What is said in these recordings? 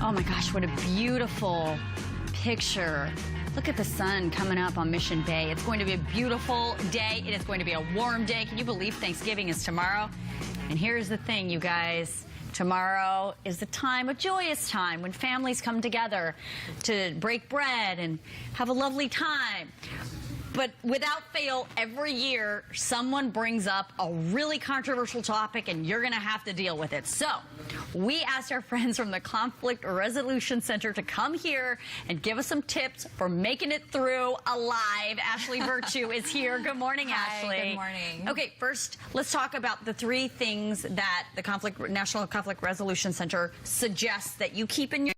Oh my gosh, what a beautiful picture. Look at the sun coming up on Mission Bay. It's going to be a beautiful day. It is going to be a warm day. Can you believe Thanksgiving is tomorrow? And here's the thing, you guys. Tomorrow is a joyous time, when families come together to break bread and have a lovely time. But without fail, every year, someone brings up a really controversial topic, and you're going to have to deal with it. So we asked our friends from the Conflict Resolution Center to come here and give us some tips for making it through alive. Ashley Virtue is here. Good morning, Hi, Ashley. Good morning. Okay, first, let's talk about the 3 things that the National Conflict Resolution Center suggests that you keep in your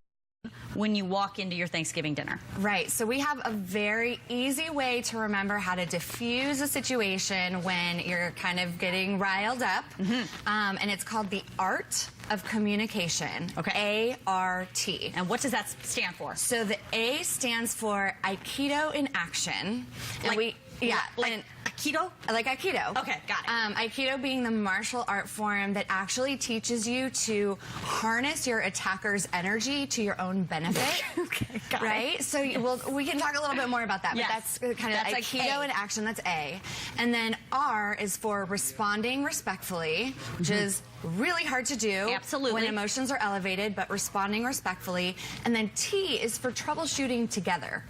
when you walk into your Thanksgiving dinner. Right, so we have a very easy way to remember how to diffuse a situation when you're kind of getting riled up, and it's called the art of communication. Okay. A-R-T. And what does that stand for? So the A stands for Aikido in action. And like Aikido? Like Aikido. Okay, got it. Aikido being the martial art form that actually teaches you to harness your attacker's energy to your own benefit. Okay, got it. Right? So we can talk a little bit more about that, Yes. but that's kind of Aikido like in action. That's A. And then R is for responding respectfully, which is really hard to do. Absolutely. When emotions are elevated, but responding respectfully. And then T is for troubleshooting together.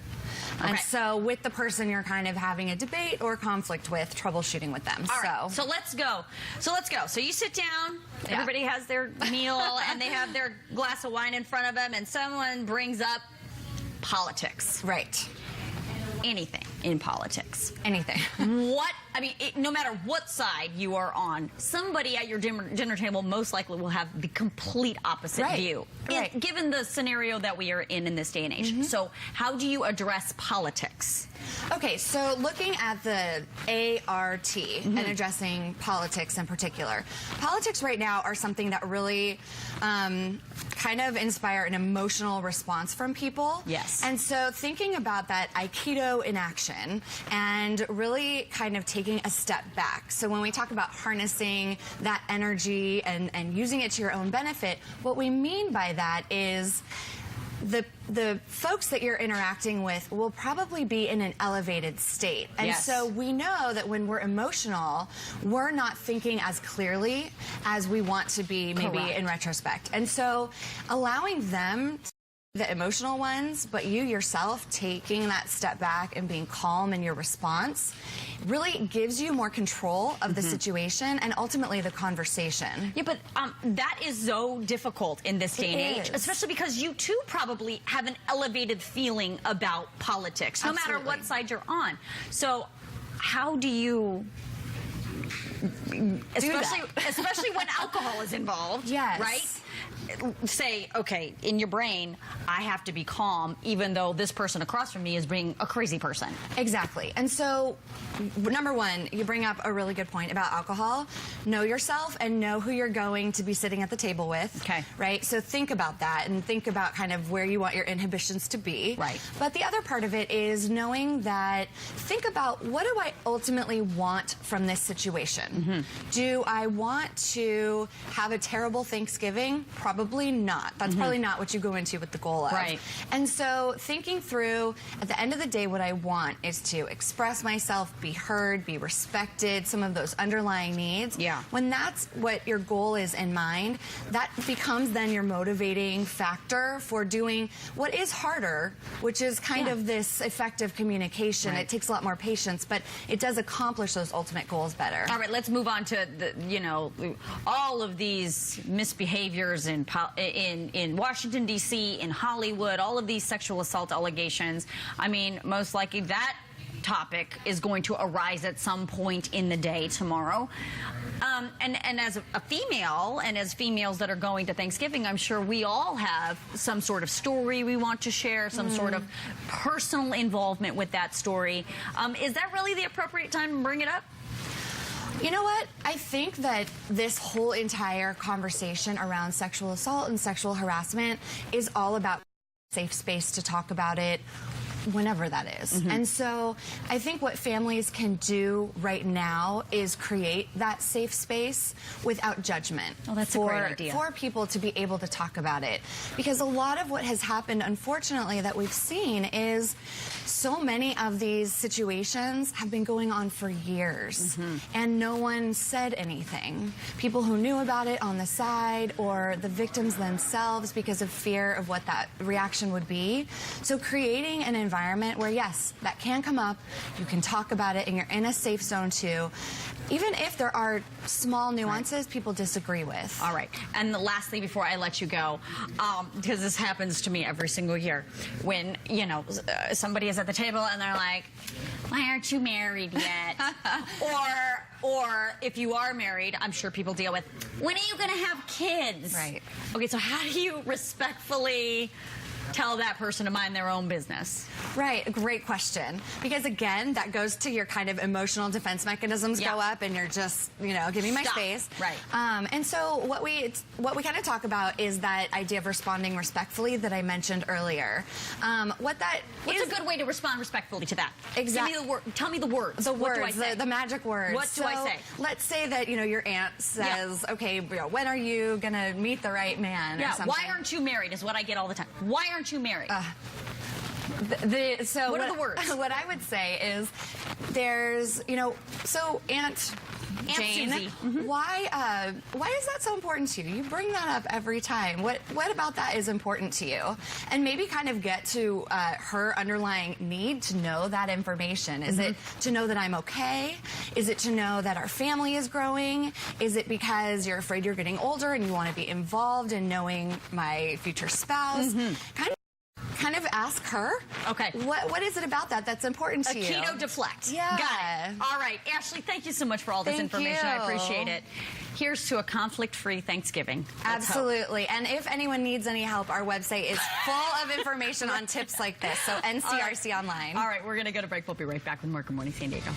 Okay. And so with the person you're kind of having a debate or conflict with, troubleshooting with them. All right, so let's go. So you sit down, everybody has their meal, and they have their glass of wine in front of them, and someone brings up politics. Right. Anything in politics. Anything. No matter what side you are on, somebody at your dinner table most likely will have the complete opposite view, given the scenario that we are in this day and age. So how do you address politics? Okay, so looking at the ART and addressing politics in particular. Politics right now are something that really kind of inspire an emotional response from people. Yes. And so thinking about that Aikido in action and really kind of taking a step back. So when we talk about harnessing that energy and using it to your own benefit, what we mean by that is the folks that you're interacting with will probably be in an elevated state. And so we know that when we're emotional, we're not thinking as clearly as we want to be maybe in retrospect. And so allowing them to the emotional ones, but you yourself taking that step back and being calm in your response really gives you more control of the situation and ultimately the conversation. Yeah, but that is so difficult in this day and age, especially because you too probably have an elevated feeling about politics, no matter what side you're on. So how do you... Especially when alcohol is involved, right? Say, okay, in your brain, I have to be calm, even though this person across from me is being a crazy person. Exactly. And so, number one, you bring up a really good point about alcohol. Know yourself and know who you're going to be sitting at the table with. Okay. Right? So think about that and think about kind of where you want your inhibitions to be. Right. But the other part of it is knowing that, think about, what do I ultimately want from this situation? Do I want to have a terrible Thanksgiving? Probably not. That's probably not what you go into with the goal of. Right. And so thinking through, at the end of the day, what I want is to express myself, be heard, be respected, some of those underlying needs. Yeah. When that's what your goal is in mind, that becomes then your motivating factor for doing what is harder, which is kind of this effective communication. It takes a lot more patience, but it does accomplish those ultimate goals better. All right, let's move on to all of these misbehaviors in Washington, D.C., in Hollywood, all of these sexual assault allegations. I mean, most likely that topic is going to arise at some point in the day tomorrow. And as a female, and as females that are going to Thanksgiving, I'm sure we all have some sort of story we want to share, some sort of personal involvement with that story. Is that really the appropriate time to bring it up? You know what? I think that this whole entire conversation around sexual assault and sexual harassment is all about safe space to talk about it whenever that is. And so I think what families can do right now is create that safe space without judgment. Oh, that's a great idea. For people to be able to talk about it. Because a lot of what has happened, unfortunately, that we've seen is so many of these situations have been going on for years and no one said anything. People who knew about it on the side or the victims themselves because of fear of what that reaction would be. So creating an environment where, yes, that can come up, you can talk about it, and you're in a safe zone too, even if there are small nuances people disagree with. All right. And lastly, before I let you go, because this happens to me every single year, when, you know, somebody is at the table and they're like, why aren't you married yet? or if you are married, I'm sure people deal with, when are you going to have kids? Right. Okay, so how do you respectfully tell that person to mind their own business? Right, great question. Because again, that goes to your kind of emotional defense mechanisms go up, and you're just, you know, give me my space. Right. And so what we kind of talk about is that idea of responding respectfully that I mentioned earlier. What's a good way to respond respectfully to that? Exactly. Tell me the words. The what words, do I say? the magic words. What do I say? Let's say that, you know, your aunt says, okay, you know, when are you gonna meet the right man? Or something. Why aren't you married is what I get all the time. Why aren't you married? So what are the words? What I would say is there's, you know, so Aunt Jane, Susie. why is that so important to you? You bring that up every time. What about that is important to you? And maybe kind of get to her underlying need to know that information. Is it to know that I'm okay? Is it to know that our family is growing? Is it because you're afraid you're getting older and you want to be involved in knowing my future spouse? Kind of ask her. Okay. What is it about that that's important to you? Keto deflect. Yeah. Got it. All right. Ashley, thank you so much for all this information. I appreciate it. Here's to a conflict-free Thanksgiving. Absolutely. And if anyone needs any help, our website is full of information on tips like this. So NCRC Online. All right. We're going to go to break. We'll be right back with more Good Morning San Diego.